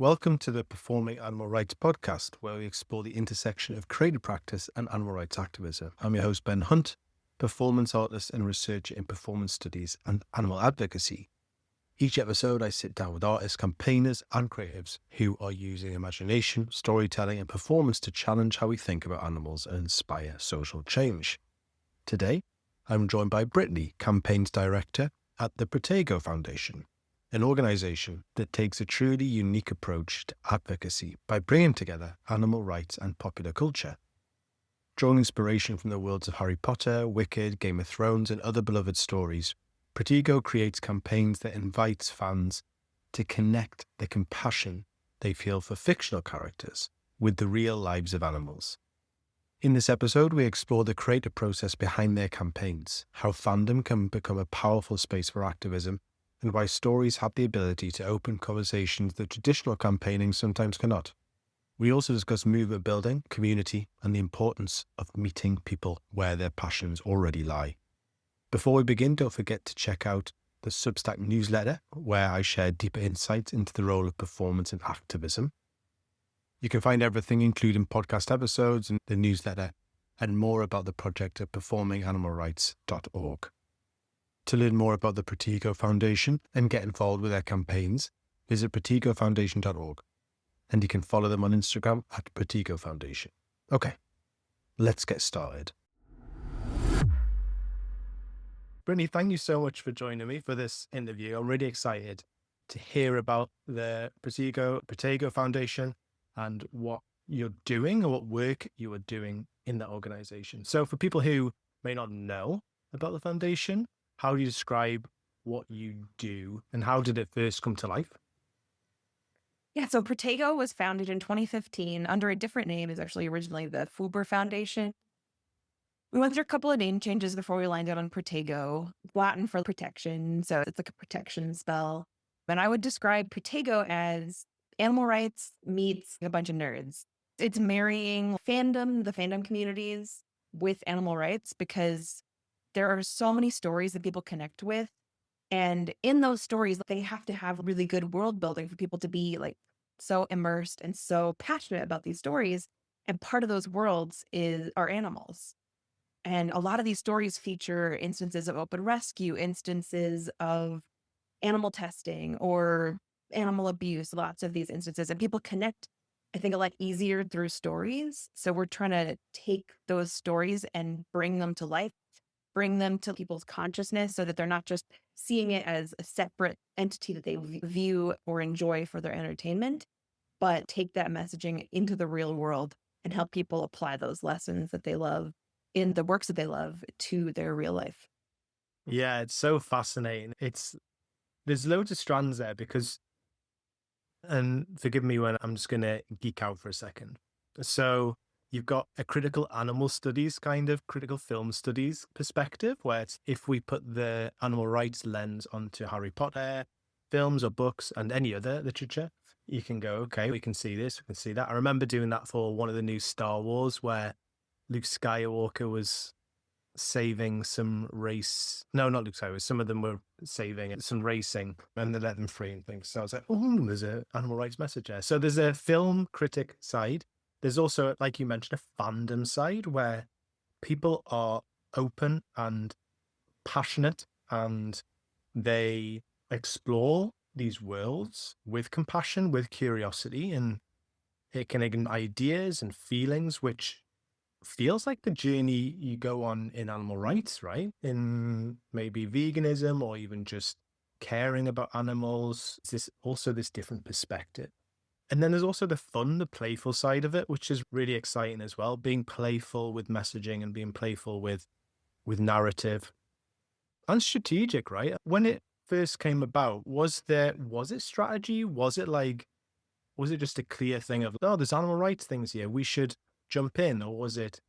Welcome to the Performing Animal Rights podcast, where we explore the intersection of creative practice and animal rights activism. I'm your host, Ben Hunt, performance artist and researcher in performance studies and animal advocacy. Each episode, I sit down with artists, campaigners, and creatives who are using imagination, storytelling, and performance to challenge how we think about animals and inspire social change. Today, I'm joined by Brittany, campaigns director at the Protego Foundation, an organisation that takes a truly unique approach to advocacy by bringing together animal rights and popular culture. Drawing inspiration from the worlds of Harry Potter, Wicked, Game of Thrones, and other beloved stories, Protego creates campaigns that invites fans to connect the compassion they feel for fictional characters with the real lives of animals. In this episode, we explore the creative process behind their campaigns, how fandom can become a powerful space for activism, and why stories have the ability to open conversations that traditional campaigning sometimes cannot. We also discuss movement building, community, and the importance of meeting people where their passions already lie. Before we begin, don't forget to check out the Substack newsletter, where I share deeper insights into the role of performance and activism. You can find everything, including podcast episodes and the newsletter, and more about the project at performinganimalrights.org. To learn more about the Protego Foundation and get involved with their campaigns, visit protegofoundation.org, and you can follow them on Instagram at Protego Foundation. Okay, let's get started. Brittany, thank you so much for joining me for this interview. I'm really excited to hear about the Protego Foundation and what you're doing or what work you are doing in that organization. So for people who may not know about the foundation, how do you describe what you do and how did it first come to life? Yeah, so Protego was founded in 2015 under a different name. It's actually originally the Fuber Foundation. We went through a couple of name changes before we landed on Protego, Latin for protection, so it's like a protection spell. And I would describe Protego as animal rights meets a bunch of nerds. It's marrying fandom, the fandom communities, with animal rights because there are so many stories that people connect with. And in those stories, they have to have really good world building for people to be like so immersed and so passionate about these stories. And part of those worlds are animals. And a lot of these stories feature instances of open rescue, instances of animal testing or animal abuse, lots of these instances. And people connect, I think, a lot easier through stories. So we're trying to take those stories and bring them to life, bring them to people's consciousness so that they're not just seeing it as a separate entity that they view or enjoy for their entertainment, but take that messaging into the real world and help people apply those lessons that they love in the works that they love to their real life. Yeah, it's so fascinating. There's loads of strands there because, and forgive me when I'm just going to geek out for a second. So you've got a critical animal studies, critical film studies perspective, where it's, if we put the animal rights lens onto Harry Potter films or books and any other literature, you can go, okay, we can see this, we can see that. I remember doing that for one of the new Star Wars where Luke Skywalker was saving some race. No, not Luke Skywalker. Some of them were saving some racing and they let them free and things. So I was like, oh, there's an animal rights message there. So there's a film critic side. There's also, like you mentioned, a fandom side where people are open and passionate and they explore these worlds with compassion, with curiosity, and it can ignite ideas and feelings, which feels like the journey you go on in animal rights, right? In maybe veganism or even just caring about animals. This different perspective. And then there's also the fun, the playful side of it, which is really exciting as well. Being playful with messaging and being playful with narrative and strategic, right? When it first came about, was it strategy? Was it just a clear thing of, oh, there's animal rights things here, we should jump in? Or was it,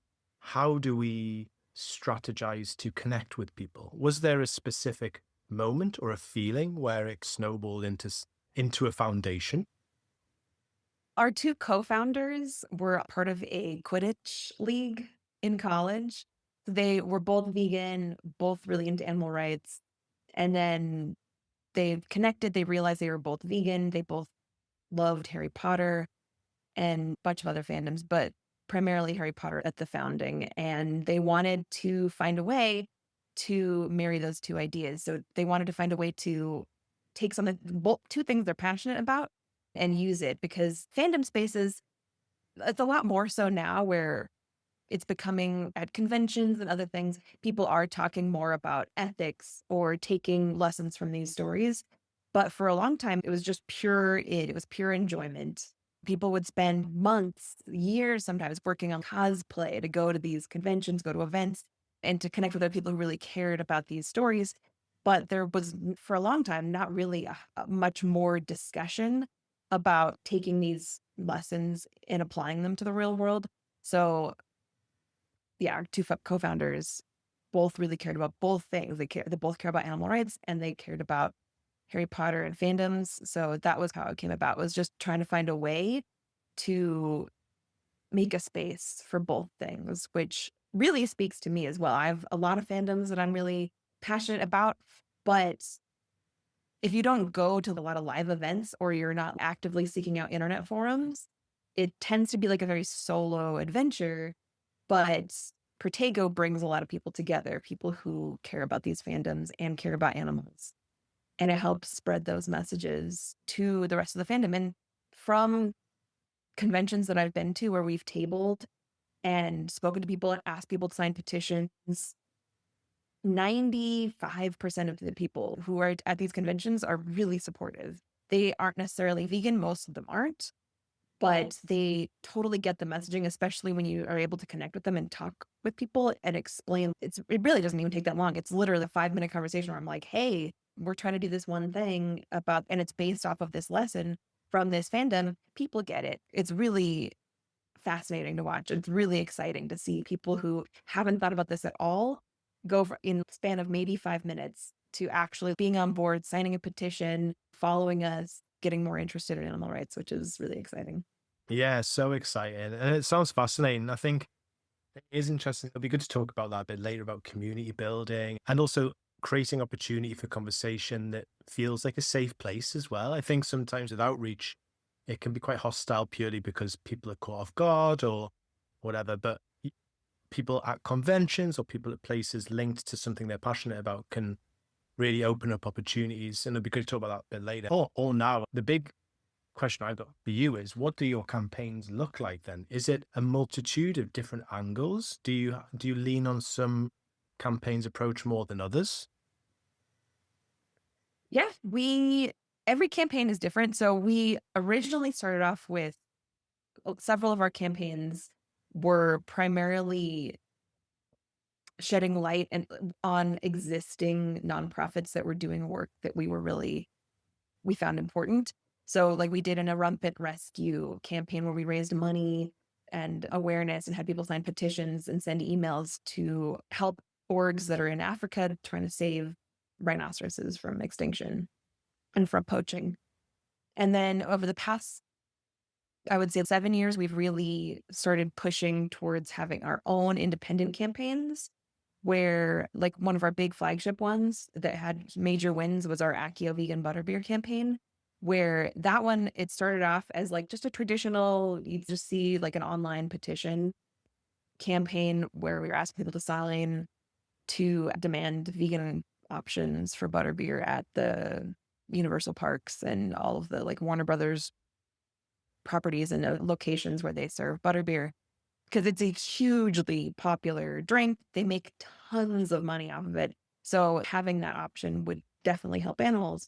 how do we strategize to connect with people? Was there a specific moment or a feeling where it snowballed into a foundation? Our two co-founders were part of a Quidditch league in college. They were both vegan, both really into animal rights. And then they connected, they realized they were both vegan. They both loved Harry Potter and a bunch of other fandoms, but primarily Harry Potter at the founding. And they wanted to find a way to marry those two ideas. So they wanted to find a way to take something, both two things they're passionate about, and use it, because fandom spaces, it's a lot more so now where it's becoming at conventions and other things, people are talking more about ethics or taking lessons from these stories. But for a long time, it was just it was pure enjoyment. People would spend months, years sometimes working on cosplay to go to these conventions, go to events, and to connect with other people who really cared about these stories. But there was, for a long time, not really much more discussion about taking these lessons and applying them to the real world. So yeah, our two co-founders both really cared about both things. They both care about animal rights, and they cared about Harry Potter and fandoms. So that was how it came about, was just trying to find a way to make a space for both things, which really speaks to me as well. I have a lot of fandoms that I'm really passionate about, but if you don't go to a lot of live events or you're not actively seeking out internet forums, it tends to be like a very solo adventure. But Protego brings a lot of people together, people who care about these fandoms and care about animals. And it helps spread those messages to the rest of the fandom. And from conventions that I've been to where we've tabled and spoken to people and asked people to sign petitions, 95% of the people who are at these conventions are really supportive. They aren't necessarily vegan, most of them aren't, but they totally get the messaging, especially when you are able to connect with them and talk with people and explain. It really doesn't even take that long. It's literally a 5-minute conversation where I'm like, hey, we're trying to do this one thing about, and it's based off of this lesson from this fandom. People get it. It's really fascinating to watch. It's really exciting to see people who haven't thought about this at all go in the span of maybe 5 minutes to actually being on board, signing a petition, following us, getting more interested in animal rights, which is really exciting. Yeah, so exciting. And it sounds fascinating. I think it is interesting. It'll be good to talk about that a bit later about community building and also creating opportunity for conversation that feels like a safe place as well. I think sometimes with outreach, it can be quite hostile purely because people are caught off guard or whatever. But people at conventions or people at places linked to something they're passionate about can really open up opportunities. And it'll be good to talk about that a bit later. Or now, the big question I've got for you is, what do your campaigns look like then? Is it a multitude of different angles? Do you lean on some campaigns approach more than others? Yeah, every campaign is different. So we originally started off with several of our campaigns were primarily shedding light on existing nonprofits that were doing work that we found important. So like we did an A Rumpet Rescue campaign where we raised money and awareness and had people sign petitions and send emails to help orgs that are in Africa trying to save rhinoceroses from extinction and from poaching. And then over the past, I would say 7 years, we've really started pushing towards having our own independent campaigns where like one of our big flagship ones that had major wins was our Accio vegan butterbeer campaign, where that one, it started off as like just a traditional, you just see like an online petition campaign where we were asking people to sign to demand vegan options for butterbeer at the Universal parks and all of the like Warner Brothers properties and locations where they serve butterbeer, because it's a hugely popular drink. They make tons of money off of it. So having that option would definitely help animals.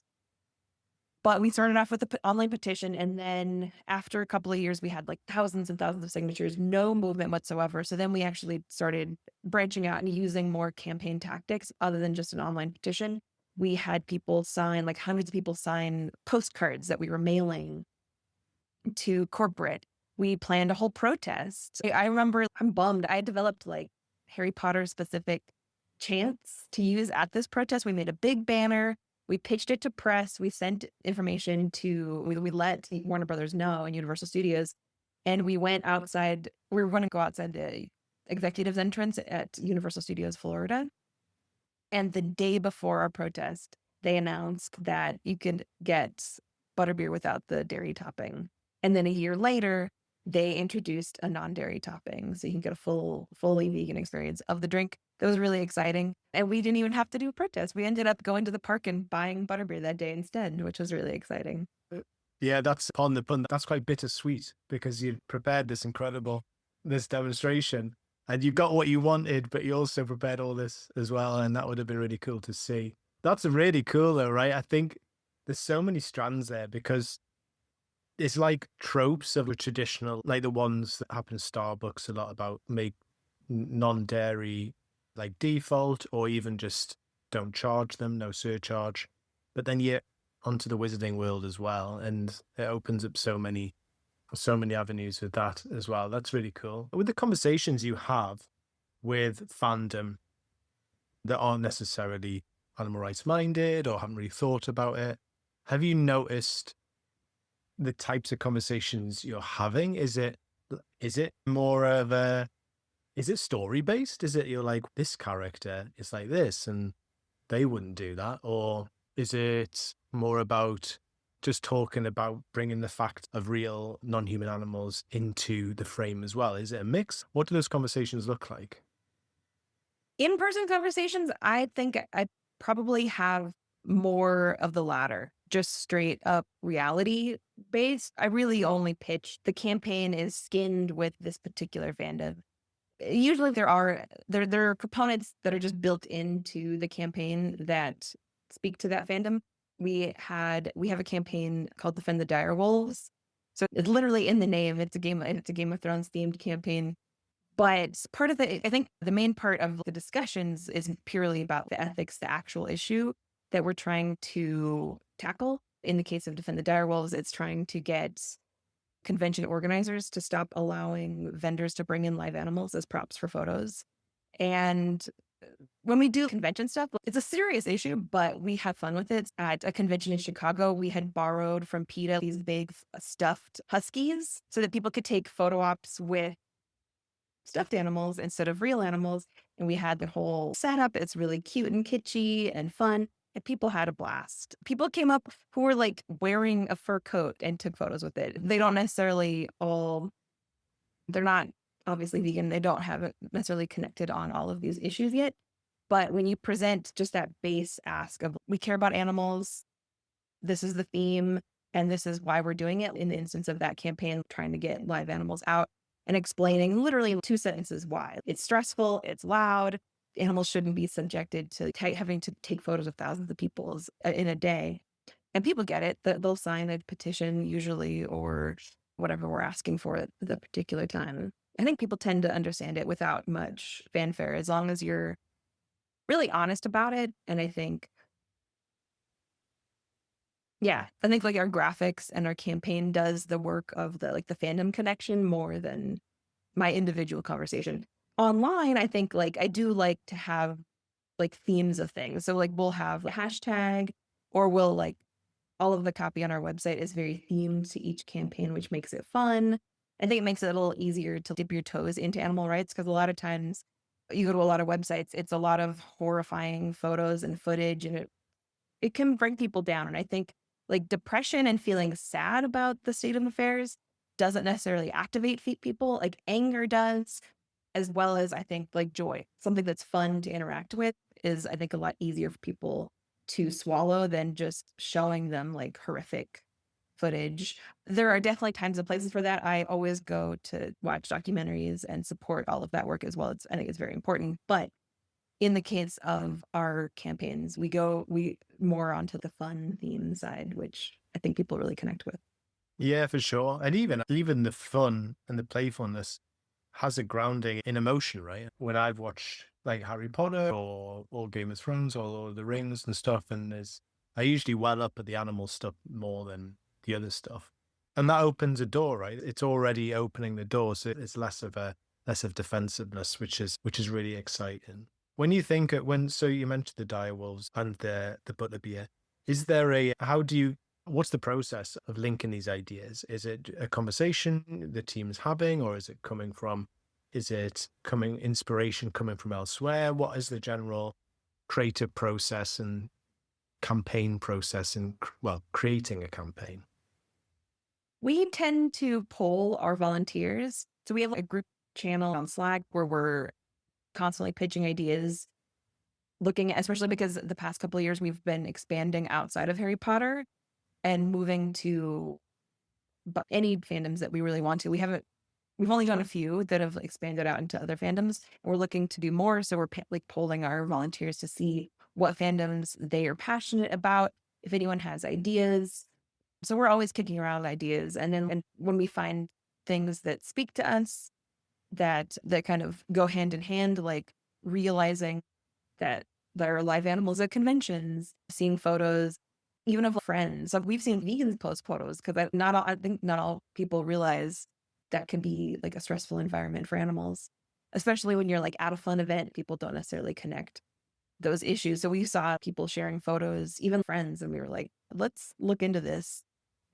But we started off with the online petition. And then after a couple of years, we had like thousands and thousands of signatures, no movement whatsoever. So then we actually started branching out and using more campaign tactics other than just an online petition. We had people sign, like hundreds of people sign postcards that we were mailing to corporate. We planned a whole protest. I remember, I'm bummed. I had developed like Harry Potter specific chants to use at this protest. We made a big banner. We pitched it to press. We sent information we let Warner Brothers know and Universal Studios. And we went outside. We were going to go outside the executive's entrance at Universal Studios, Florida. And the day before our protest, they announced that you could get butterbeer without the dairy topping. And then a year later, they introduced a non-dairy topping. So you can get a fully vegan experience of the drink. That was really exciting. And we didn't even have to do a protest. We ended up going to the park and buying butterbeer that day instead, which was really exciting. Yeah, that's on the pun. That's quite bittersweet because you prepared this demonstration and you got what you wanted, but you also prepared all this as well. And that would have been really cool to see. That's really cool though, right? I think there's so many strands there because it's like tropes of a traditional, like the ones that happen in Starbucks a lot about make non-dairy like default or even just don't charge them, no surcharge. But then you onto the wizarding world as well. And it opens up so many avenues with that as well. That's really cool. With the conversations you have with fandom that aren't necessarily animal rights minded or haven't really thought about it, have you noticed the types of conversations you're having? Is it more of a is it story based? Is it you're like this character is like this and they wouldn't do that? Or is it more about just talking about bringing the fact of real non-human animals into the frame as well? Is it a mix? What do those conversations look like? In-person conversations, I think I probably have more of the latter, just straight up reality based. I really only pitch the campaign is skinned with this particular fandom. Usually there are components that are just built into the campaign that speak to that fandom. We have a campaign called Defend the Direwolves. So it's literally in the name. It's a Game of Thrones themed campaign. But part of I think the main part of the discussions is purely about the ethics, the actual issue that we're trying to tackle. In the case of Defend the Direwolves, it's trying to get convention organizers to stop allowing vendors to bring in live animals as props for photos. And when we do convention stuff, it's a serious issue, but we have fun with it. At a convention in Chicago, we had borrowed from PETA these big stuffed huskies so that people could take photo ops with stuffed animals instead of real animals. And we had the whole setup. It's really cute and kitschy and fun. And people had a blast. People came up who were like wearing a fur coat and took photos with it. They don't necessarily they're not obviously vegan. They don't have it necessarily connected on all of these issues yet. But when you present just that base ask of we care about animals, this is the theme, and this is why we're doing it in the instance of that campaign, trying to get live animals out and explaining literally in 2 sentences why. It's stressful, it's loud, animals shouldn't be subjected to having to take photos of thousands of people in a day. And people get it. They'll sign a petition usually or whatever we're asking for at the particular time. I think people tend to understand it without much fanfare as long as you're really honest about it. And I think like our graphics and our campaign does the work of the fandom connection more than my individual conversation. Online, I think like I do like to have like themes of things. So like we'll have a hashtag or we'll like all of the copy on our website is very themed to each campaign, which makes it fun. I think it makes it a little easier to dip your toes into animal rights because a lot of times you go to a lot of websites, it's a lot of horrifying photos and footage and it can bring people down. And I think like depression and feeling sad about the state of affairs doesn't necessarily activate people. Like anger does, as well as I think like joy. Something that's fun to interact with is I think a lot easier for people to swallow than just showing them like horrific footage. There are definitely times and places for that. I always go to watch documentaries and support all of that work as well. I think it's very important. But in the case of our campaigns, we more onto the fun theme side, which I think people really connect with. Yeah, for sure. And even the fun and the playfulness has a grounding in emotion, right? When I've watched like Harry Potter or Game of Thrones or Lord of the Rings and stuff, I usually well up at the animal stuff more than the other stuff. And that opens a door, right? It's already opening the door. So it's less of defensiveness, which is really exciting. When you think so you mentioned the direwolves and the butterbeer, is there what's the process of linking these ideas? Is it a conversation the team's having, or is it inspiration coming from elsewhere? What is the general creative process and campaign process in, well, creating a campaign? We tend to poll our volunteers. So we have a group channel on Slack where we're constantly pitching ideas, looking at, especially because the past couple of years we've been expanding outside of Harry Potter and moving to any fandoms that we really want to. We've only done a few that have expanded out into other fandoms. We're looking to do more. So we're like polling our volunteers to see what fandoms they are passionate about, if anyone has ideas. So we're always kicking around ideas. And then when we find things that speak to us, that kind of go hand in hand, like realizing that there are live animals at conventions, seeing photos, even of friends. Like we've seen vegans post photos because I think not all people realize that can be like a stressful environment for animals, especially when you're like at a fun event. People don't necessarily connect those issues. So we saw people sharing photos, even friends, and we were like, let's look into this.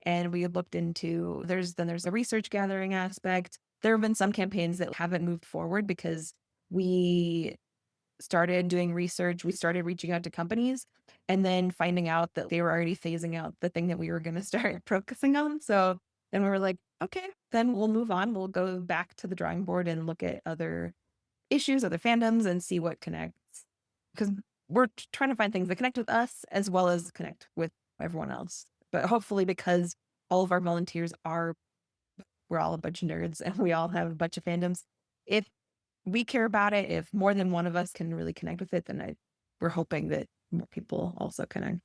And we looked into there's a research gathering aspect. There have been some campaigns that haven't moved forward because we started doing research, we started reaching out to companies and then finding out that they were already phasing out the thing that we were going to start focusing on. So then we were like, okay, then we'll move on. We'll go back to the drawing board and look at other issues, other fandoms, and see what connects. Because we're trying to find things that connect with us as well as connect with everyone else. But hopefully, because all of our volunteers we're all a bunch of nerds and we all have a bunch of fandoms. If we care about it, if more than one of us can really connect with it, then we're hoping that more people also connect.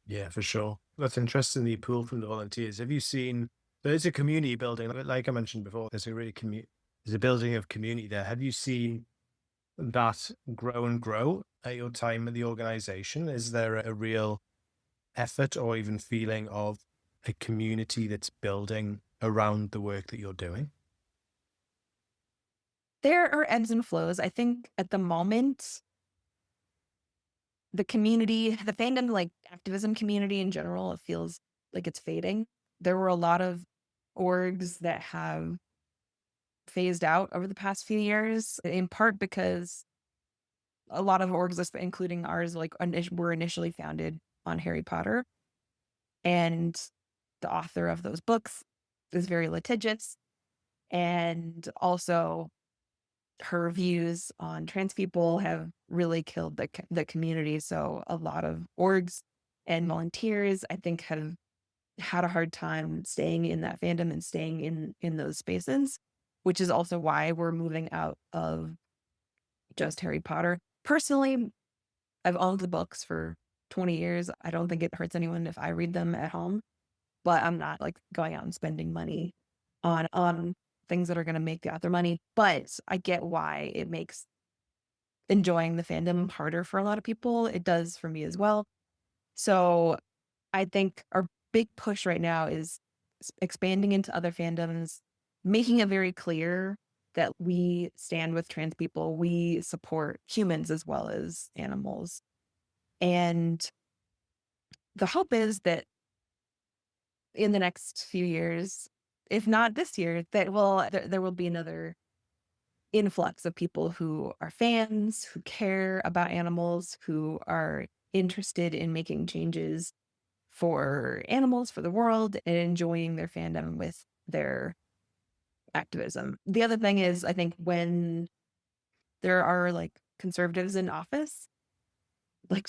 Yeah, for sure. That's interesting that you pulled from the volunteers. Have you seen, there's a community building, like I mentioned before, there's a building of community there. Have you seen that grow and grow at your time at the organization? Is there a real effort or even feeling of a community that's building around the work that you're doing? There are ebbs and flows. I think at the moment, the community, the fandom, like activism community in general, it feels like it's fading. There were a lot of orgs that have phased out over the past few years, in part because a lot of orgs, including ours, like were initially founded on Harry Potter. And the author of those books is very litigious. And also her views on trans people have really killed the community. So a lot of orgs and volunteers, I think, have had a hard time staying in that fandom and staying in those spaces, which is also why we're moving out of just Harry Potter. Personally, I've owned the books for 20 years. I don't think it hurts anyone if I read them at home, but I'm not like going out and spending money on things that are going to make the author money. But I get why it makes enjoying the fandom harder for a lot of people. It does for me as well. So I think our big push right now is expanding into other fandoms, making it very clear that we stand with trans people. We support humans as well as animals. And the hope is that in the next few years, if not this year, there will be another influx of people who are fans, who care about animals, who are interested in making changes for animals, for the world, and enjoying their fandom with their activism. The other thing is, I think when there are like conservatives in office, like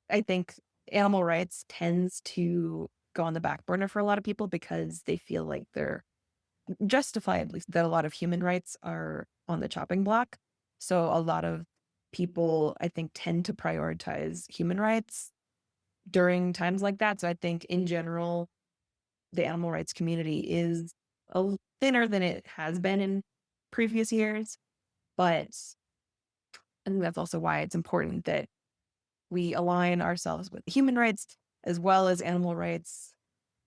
I think animal rights tends to go on the back burner for a lot of people because they feel like they're justifiably that a lot of human rights are on the chopping block. So a lot of people, I think, tend to prioritize human rights during times like that. So I think in general, the animal rights community is thinner than it has been in previous years. But I think that's also why it's important that we align ourselves with human rights as well as animal rights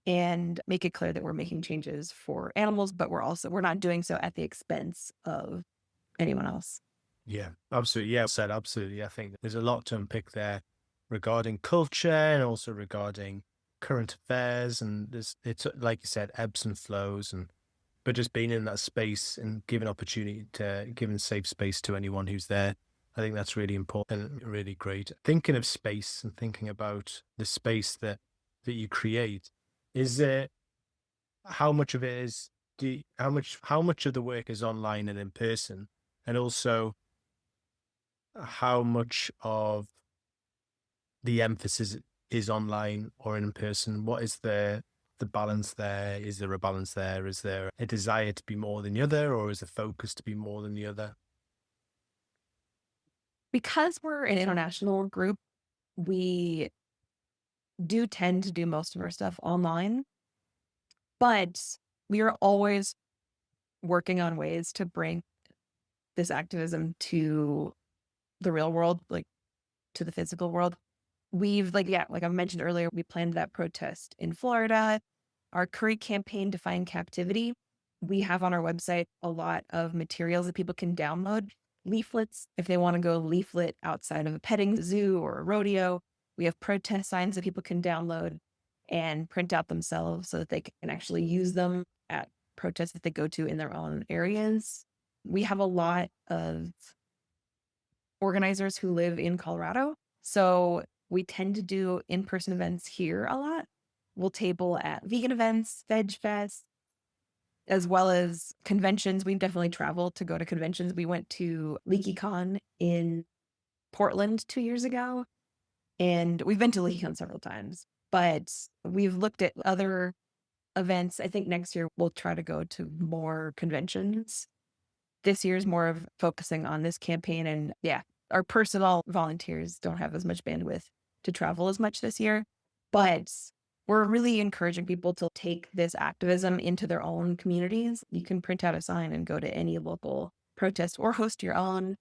and make it clear that we're making changes for animals, but we're not doing so at the expense of anyone else. Yeah, absolutely. Yeah, said absolutely. I think there's a lot to unpick there regarding culture and also regarding current affairs. And it's like you said, ebbs and flows, and but just being in that space and giving opportunity to giving safe space to anyone who's there I think that's really important, really great. Thinking of space and thinking about the space that you create, is there how much of it is how much of the work is online and in person, and also how much of the emphasis is online or in person? What is the balance there? Is there a balance there? Is there a desire to be more than the other, or is a focus to be more than the other? Because we're an international group, we do tend to do most of our stuff online, but we are always working on ways to bring this activism to the real world, like to the physical world. We've like I mentioned earlier, we planned that protest in Florida, our curry campaign to find captivity. We have on our website a lot of materials that people can download, leaflets if they want to go leaflet outside of a petting zoo or a rodeo. We have protest signs that people can download and print out themselves so that they can actually use them at protests that they go to in their own areas. We have a lot of organizers who live in Colorado. So we tend to do in-person events here a lot. We'll table at vegan events, Veg Fest, as well as conventions. We definitely travel to go to conventions. We went to LeakyCon in Portland 2 years ago, and we've been to LeakyCon several times, but we've looked at other events. I think next year we'll try to go to more conventions. This year's more of focusing on this campaign, and yeah, our personal volunteers don't have as much bandwidth to travel as much this year, but we're really encouraging people to take this activism into their own communities. You can print out a sign and go to any local protest or host your own.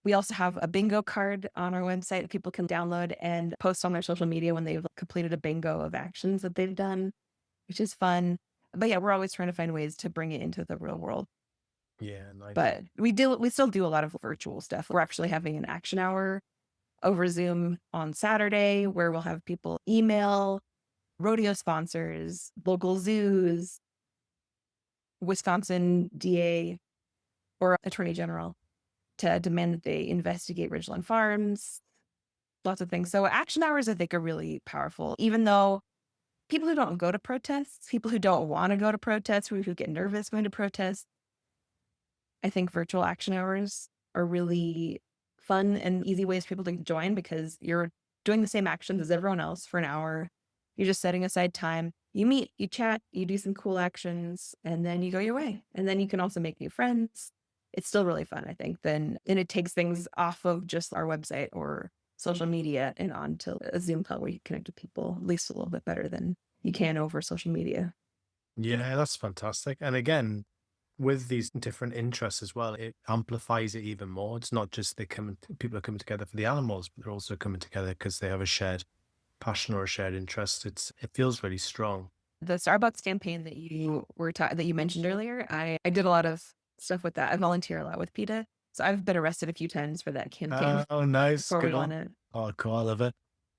We also have a bingo card on our website that people can download and post on their social media when they've completed a bingo of actions that they've done, which is fun. But yeah, we're always trying to find ways to bring it into the real world. Yeah, nice. But we still do a lot of virtual stuff. We're actually having an action hour over Zoom on Saturday where we'll have people email rodeo sponsors, local zoos, Wisconsin DA or Attorney General to demand that they investigate Ridgeland Farms, lots of things. So action hours, I think, are really powerful, even though people who don't go to protests, people who don't want to go to protests, who get nervous going to protests, I think virtual action hours are really fun and easy ways for people to join because you're doing the same actions as everyone else for an hour. You're just setting aside time. You meet, you chat, you do some cool actions, and then you go your way. And then you can also make new friends. It's still really fun, I think. And it takes things off of just our website or social media and onto a Zoom call where you connect with people at least a little bit better than you can over social media. Yeah, that's fantastic. And again, with these different interests as well, it amplifies it even more. It's not just people are coming together for the animals, but they're also coming together because they have a shared passion or a shared interest. It feels really strong. The Starbucks campaign that you mentioned earlier, I did a lot of stuff with that. I volunteer a lot with PETA. So I've been arrested a few times for that campaign Oh, nice. before we Good won one. it. Oh, cool. I love it.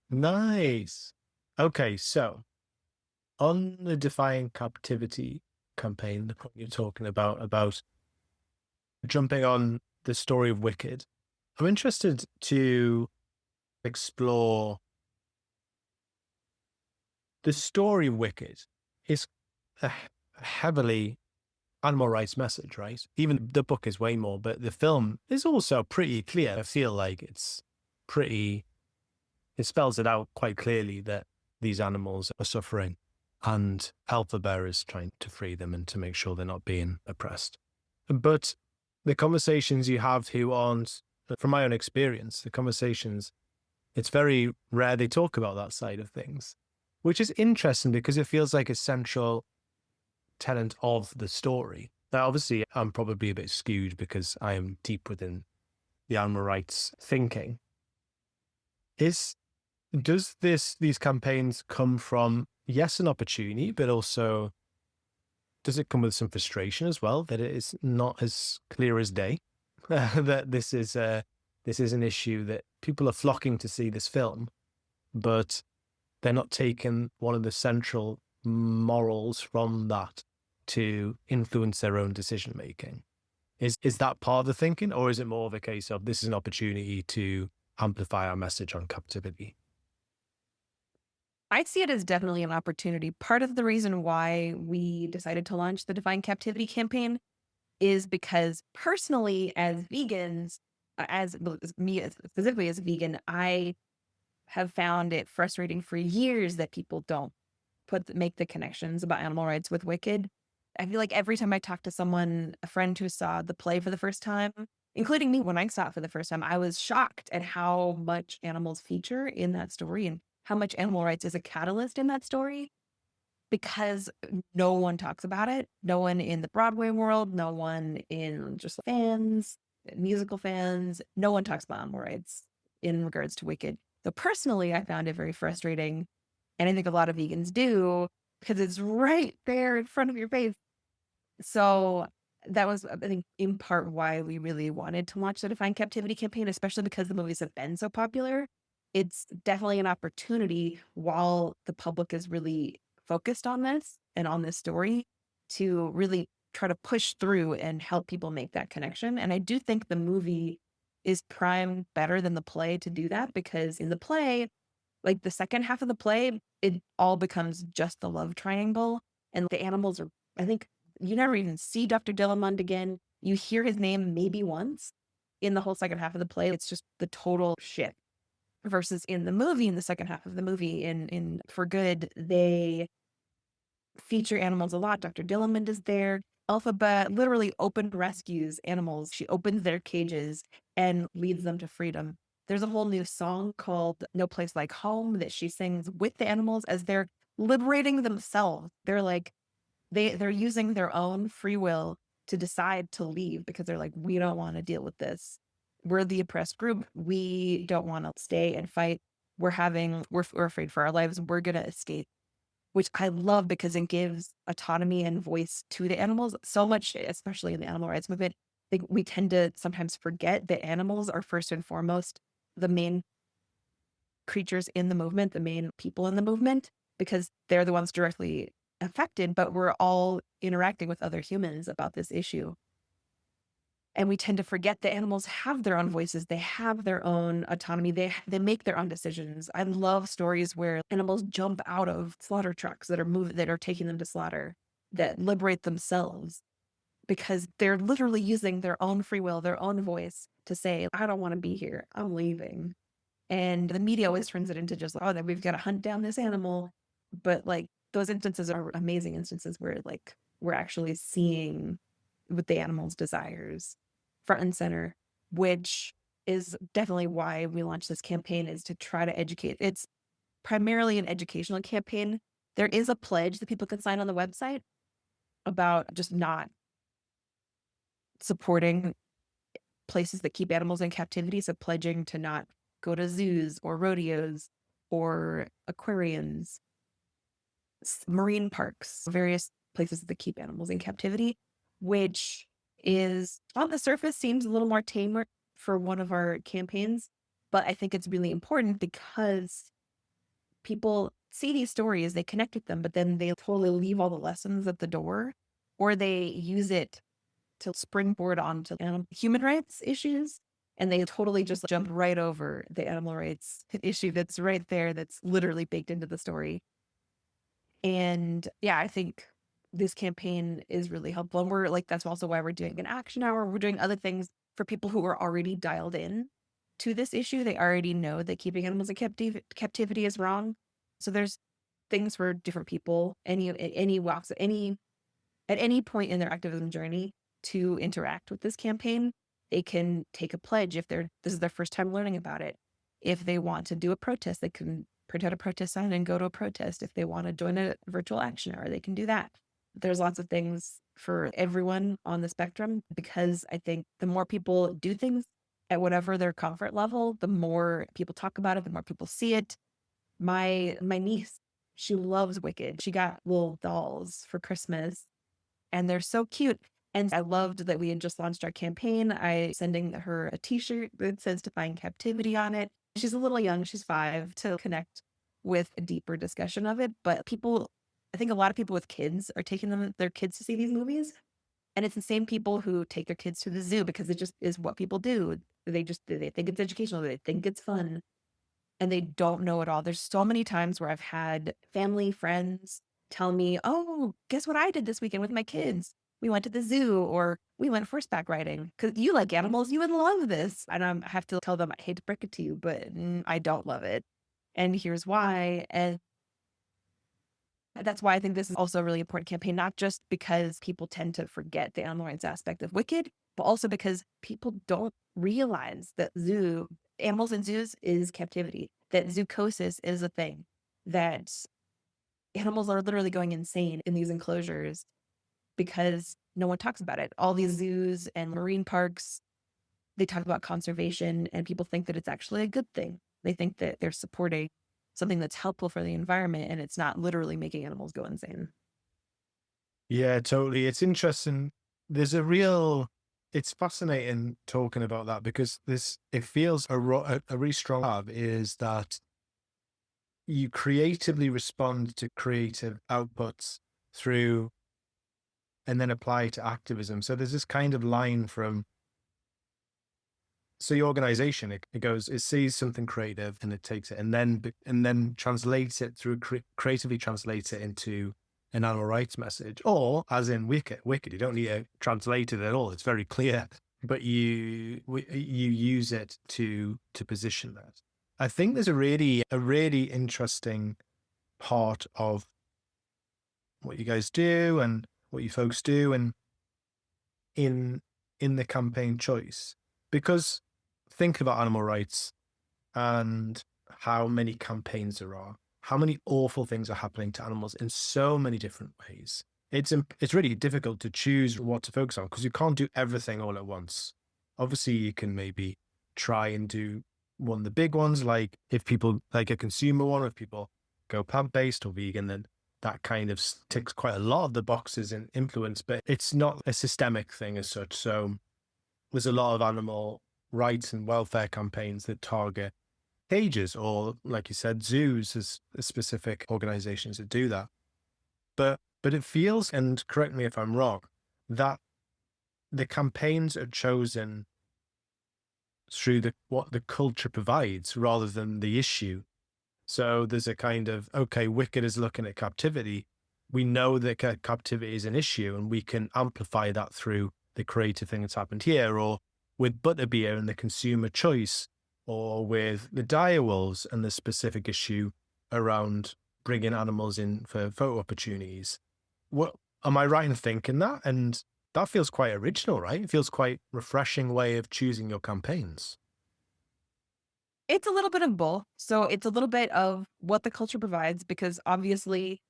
Nice. Okay, so on the Defying Captivity campaign, the point you're talking about jumping on the story of Wicked, I'm interested to explore the story of Wicked is a heavily animal rights message, right? Even the book is way more, but the film is also pretty clear. I feel like it spells it out quite clearly that these animals are suffering and Alpha Bear is trying to free them and to make sure they're not being oppressed. But the conversations you have who aren't, from my own experience, the conversations, it's very rare they talk about that side of things, which is interesting because it feels like a central tenet of the story. Now, obviously, I'm probably a bit skewed because I am deep within the animal rights thinking. Does these campaigns come from, yes, an opportunity, but also does it come with some frustration as well that it is not as clear as day that this is an issue that people are flocking to see this film, but they're not taking one of the central morals from that to influence their own decision making? Is that part of the thinking, or is it more of a case of this is an opportunity to amplify our message on captivity? I see it as definitely an opportunity. Part of the reason why we decided to launch the Define Captivity campaign is because personally, as vegans, as me specifically as a vegan, I have found it frustrating for years that people don't make the connections about animal rights with Wicked. I feel like every time I talk to someone, a friend who saw the play for the first time, including me when I saw it for the first time, I was shocked at how much animals feature in that story and how much animal rights is a catalyst in that story because no one talks about it. No one in the Broadway world, no one in just fans, musical fans, no one talks about animal rights in regards to Wicked. So personally, I found it very frustrating. And I think a lot of vegans do because it's right there in front of your face. So that was, I think, in part why we really wanted to launch the Define Captivity campaign, especially because the movies have been so popular. It's definitely an opportunity while the public is really focused on this and on this story to really try to push through and help people make that connection. And I do think the movie is primed better than the play to do that because in the play, like the second half of the play, it all becomes just the love triangle. And the animals are, I think you never even see Dr. Dillamond again. You hear his name maybe once in the whole second half of the play. It's just the total shit. Versus in the movie, in the second half of the movie, in For Good, they feature animals a lot. Dr. Dillamond is there. Alphabet literally open rescues animals. She opens their cages and leads them to freedom. There's a whole new song called No Place Like Home that she sings with the animals as they're liberating themselves. They're like, they're using their own free will to decide to leave because they're like, we don't want to deal with this. We're the oppressed group. We don't want to stay and fight. We're afraid for our lives. We're going to escape, which I love because it gives autonomy and voice to the animals so much, especially in the animal rights movement. I think we tend to sometimes forget that animals are first and foremost the main creatures in the movement, the main people in the movement, because they're the ones directly affected, but we're all interacting with other humans about this issue. And we tend to forget that animals have their own voices. They have their own autonomy. They make their own decisions. I love stories where animals jump out of slaughter trucks that are taking them to slaughter, that liberate themselves because they're literally using their own free will, their own voice to say, I don't want to be here. I'm leaving. And the media always turns it into just, oh, that we've got to hunt down this animal. But like those instances are amazing instances where like we're actually seeing what the animal's desires front and center, which is definitely why we launched this campaign is to try to educate. It's primarily an educational campaign. There is a pledge that people can sign on the website about just not supporting places that keep animals in captivity. So pledging to not go to zoos or rodeos or aquariums, marine parks, various places that keep animals in captivity, which is on the surface seems a little more tamer for one of our campaigns. But I think it's really important because people see these stories, they connect with them, but then they totally leave all the lessons at the door, or they use it to springboard onto human rights issues. And they totally just jump right over the animal rights issue that's right there, that's literally baked into the story. And yeah, I think this campaign is really helpful. And we're like, that's also why we're doing an action hour. We're doing other things for people who are already dialed in to this issue. They already know that keeping animals in captivity is wrong. So there's things for different people, any walks, at any point in their activism journey to interact with this campaign. They can take a pledge if this is their first time learning about it. If they want to do a protest, they can print out a protest sign and go to a protest. If they want to join a virtual action hour, they can do that. There's lots of things for everyone on the spectrum because I think the more people do things at whatever their comfort level, the more people talk about it, the more people see it. My niece, she loves Wicked. She got little dolls for Christmas and they're so cute. And I loved that we had just launched our campaign. I sending her a t-shirt that says Define Captivity on it. She's a little young, she's 5, to connect with a deeper discussion of it. But I think a lot of people with kids are taking their kids to see these movies. And it's the same people who take their kids to the zoo because it just is what people do. They think it's educational, they think it's fun, and they don't know it all. There's so many times where I've had family, friends tell me, "Oh, guess what I did this weekend with my kids? We went to the zoo or we went horseback riding because you like animals. You would love this." And I have to tell them, I hate to break it to you, but I don't love it. And here's why. And that's why I think this is also a really important campaign, not just because people tend to forget the animal rights aspect of Wicked, but also because people don't realize that animals in zoos is captivity, that zoocosis is a thing, that animals are literally going insane in these enclosures because no one talks about it. All these zoos and marine parks, they talk about conservation and people think that it's actually a good thing. They think that they're supporting something that's helpful for the environment and it's not literally making animals go insane. Yeah, totally. It's interesting. It's fascinating talking about that because it feels a really strong vibe is that you creatively respond to creative outputs through and then apply to activism. So there's this kind of line from, so your organization, it sees something creative and it takes it and then translates it through, creatively translates it into an animal rights message, or as in Wicked, you don't need to translate it at all. It's very clear, but you use it to position that. I think there's a really interesting part of what you guys do and what you folks do and in the campaign choice, because think about animal rights and how many campaigns there are, how many awful things are happening to animals in so many different ways. It's really difficult to choose what to focus on because you can't do everything all at once. Obviously, you can maybe try and do one of the big ones, like if people like a consumer one, if people go plant-based or vegan, then that kind of ticks quite a lot of the boxes in influence, but it's not a systemic thing as such. So there's a lot of animal rights and welfare campaigns that target cages or, like you said, zoos as specific organizations that do that. But it feels, and correct me if I'm wrong, that the campaigns are chosen through what the culture provides rather than the issue. So there's a kind of, okay, Wicked is looking at captivity. We know that captivity is an issue and we can amplify that through the creative thing that's happened here, or with Butterbeer and the consumer choice, or with the direwolves and the specific issue around bringing animals in for photo opportunities. What am I right in thinking that? And that feels quite original, right? It feels quite refreshing way of choosing your campaigns. It's a little bit of both. So it's a little bit of what the culture provides because obviously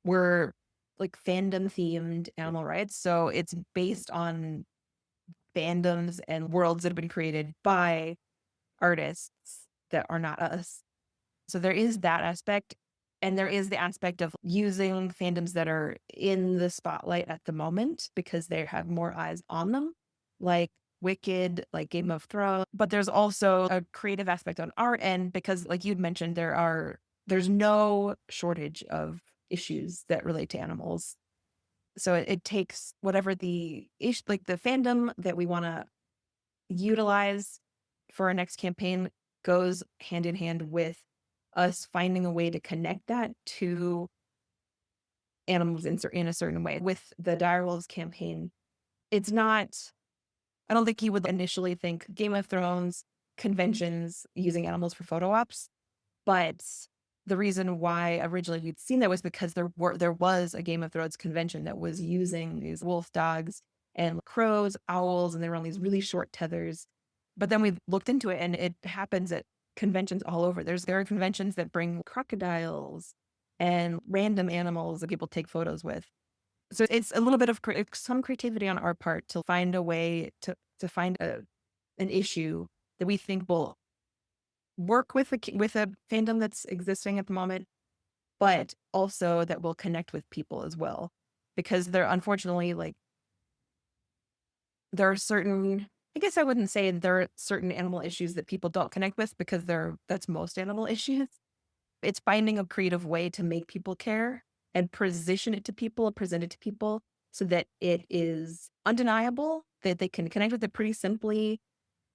we're like fandom themed animal rights. So it's based on fandoms and worlds that have been created by artists that are not us. So there is that aspect. And there is the aspect of using fandoms that are in the spotlight at the moment because they have more eyes on them, like Wicked, like Game of Thrones. But there's also a creative aspect on our end because, like you'd mentioned, there's no shortage of issues that relate to animals. So it takes whatever like the fandom that we want to utilize for our next campaign goes hand in hand with us finding a way to connect that to animals in a certain way. With the Direwolves campaign, it's not, I don't think you would initially think Game of Thrones conventions using animals for photo ops, but the reason why originally we'd seen that was because there was a Game of Thrones convention that was using these wolf dogs and crows, owls, and they were on these really short tethers. But then we looked into it, and it happens at conventions all over. There are conventions that bring crocodiles and random animals that people take photos with. So it's a little bit of some creativity on our part to find a way to find an issue that we think will work with a fandom that's existing at the moment, but also that will connect with people as well. Because there, unfortunately, like there are certain, I guess I wouldn't say there are certain animal issues that people don't connect with because that's most animal issues. It's finding a creative way to make people care and position it to people, present it to people so that it is undeniable, that they can connect with it pretty simply,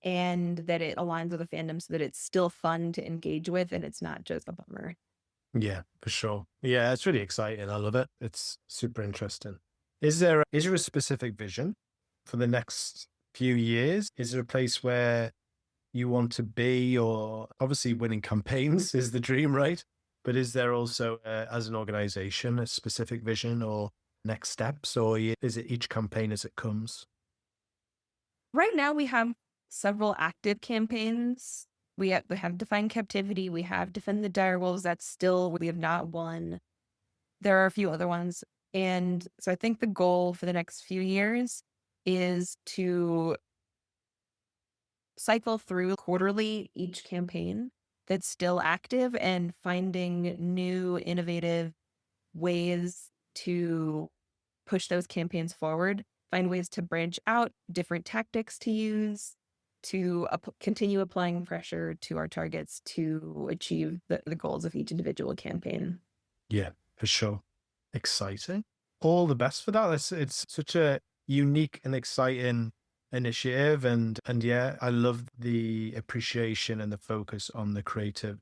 and that it aligns with the fandom so that it's still fun to engage with and it's not just a bummer. Yeah, for sure. Yeah, it's really exciting. I love it. It's super interesting. Is there a specific vision for the next few years? Is there a place where you want to be, or obviously winning campaigns is the dream, right? But is there also, as an organization, a specific vision or next steps, or is it each campaign as it comes? Right now, we have several active campaigns. We have Define Captivity, we have Defend the Direwolves, that's still we have not won. There are a few other ones, and so I think the goal for the next few years is to cycle through quarterly each campaign that's still active and finding new innovative ways to push those campaigns forward, find ways to branch out, different tactics to use to continue applying pressure to our targets to achieve the goals of each individual campaign. Yeah, for sure. Exciting. All the best for that. It's such a unique and exciting initiative, and yeah, I love the appreciation and the focus on the creative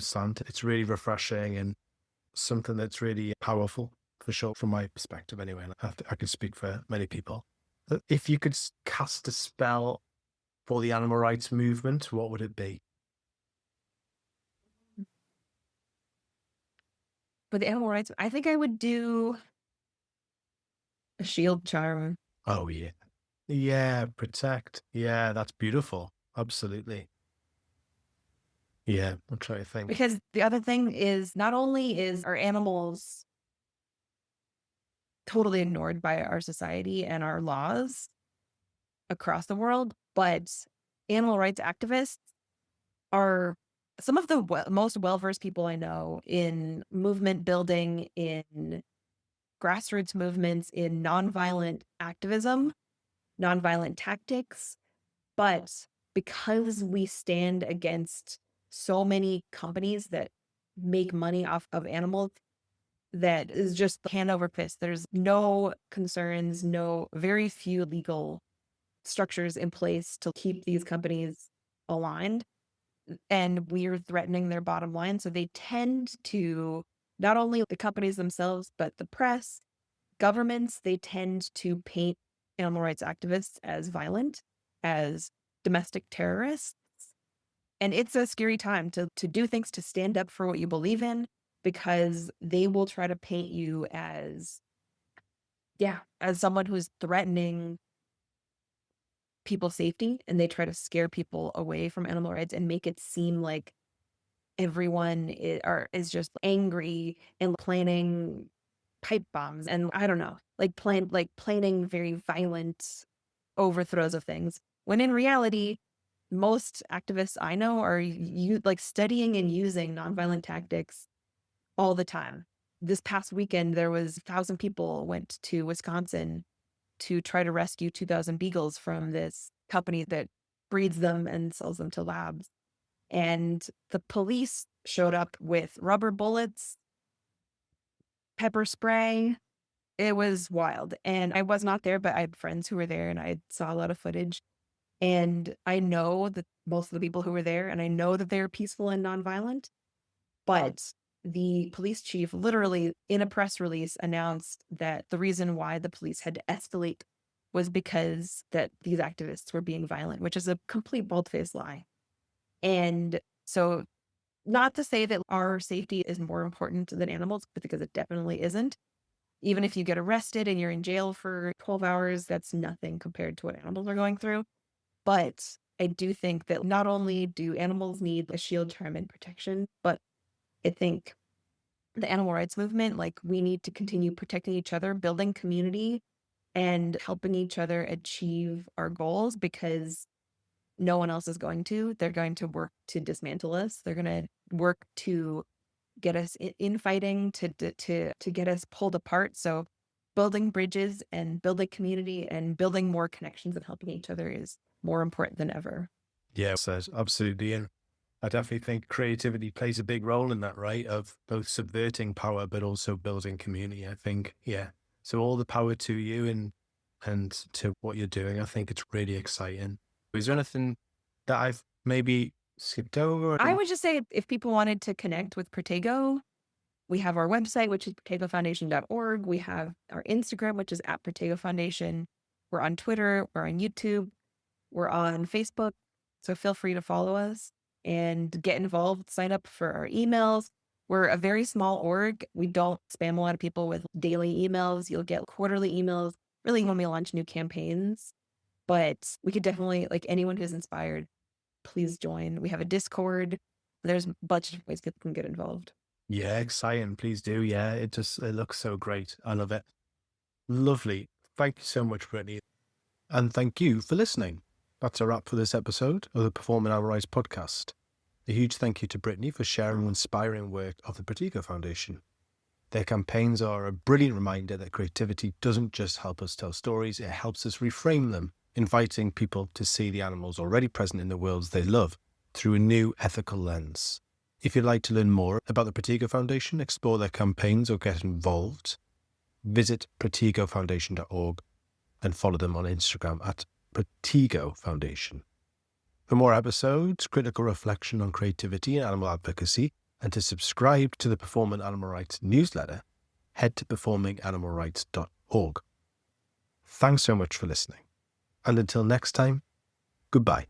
slant. It's really refreshing and something that's really powerful for sure, from my perspective anyway. And I can speak for many people. If you could cast a spell for the animal rights movement, what would it be? For the animal rights, I think I would do a shield charm. Oh yeah. Yeah, protect. Yeah, that's beautiful. Absolutely. Yeah, I'm trying to think. Because the other thing is not only is our animals totally ignored by our society and our laws across the world, but animal rights activists are some of the most well-versed people I know in movement building, in grassroots movements, in nonviolent activism, nonviolent tactics. But because we stand against so many companies that make money off of animals, that is just hand over fist. There's no concerns, no very few legal structures in place to keep these companies aligned. And we're threatening their bottom line. So they tend to, not only the companies themselves, but the press, governments, they tend to paint animal rights activists as violent, as domestic terrorists. And it's a scary time to do things, to stand up for what you believe in, because they will try to paint you as, yeah, as someone who's threatening people's safety, and they try to scare people away from animal rights and make it seem like everyone is just angry and planning pipe bombs, and I don't know, planning very violent overthrows of things. When in reality, most activists I know are studying and using nonviolent tactics all the time. This past weekend, there was 1,000 people went to Wisconsin to try to rescue 2,000 beagles from this company that breeds them and sells them to labs. And the police showed up with rubber bullets, pepper spray. It was wild. And I was not there, but I had friends who were there and I saw a lot of footage. And I know that most of the people who were there, and I know that they're peaceful and nonviolent, but the police chief literally in a press release announced that the reason why the police had to escalate was because that these activists were being violent, which is a complete bald-faced lie. And so, not to say that our safety is more important than animals, but because it definitely isn't. Even if you get arrested and you're in jail for 12 hours, that's nothing compared to what animals are going through. But I do think that not only do animals need a shield, charm, and protection, but I think the animal rights movement, like, we need to continue protecting each other, building community, and helping each other achieve our goals, because no one else is going to. They're going to work to dismantle us. They're going to work to get us infighting, to get us pulled apart. So building bridges and building community and building more connections and helping each other is more important than ever. Yeah, says absolutely. And I definitely think creativity plays a big role in that, right? Of both subverting power, but also building community. I think, yeah, So all the power to you and to what you're doing. I think it's really exciting. Is there anything that I've maybe skipped over? I would just say if people wanted to connect with Protego, we have our website, which is protegofoundation.org. We have our Instagram, which is at Protego Foundation. We're on Twitter. We're on YouTube. We're on Facebook. So feel free to follow us and get involved. Sign up for our emails. We're a very small org. We don't spam a lot of people with daily emails. You'll get quarterly emails, really when we launch new campaigns. But we could definitely, like anyone who's inspired, please join. We have a Discord. There's a bunch of ways people can get involved. Yeah, exciting. Please do. Yeah, it looks so great. I love it. Lovely. Thank you so much, Brittany. And thank you for listening. That's a wrap for this episode of the Performing Animal Rights podcast. A huge thank you to Brittany for sharing the inspiring work of the Protego Foundation. Their campaigns are a brilliant reminder that creativity doesn't just help us tell stories, it helps us reframe them, inviting people to see the animals already present in the worlds they love through a new ethical lens. If you'd like to learn more about the Protego Foundation, explore their campaigns, or get involved, visit protegofoundation.org and follow them on Instagram at Protego Foundation. For more episodes, critical reflection on creativity and animal advocacy, and to subscribe to the Performing Animal Rights newsletter, head to performinganimalrights.org. Thanks so much for listening. And until next time, goodbye.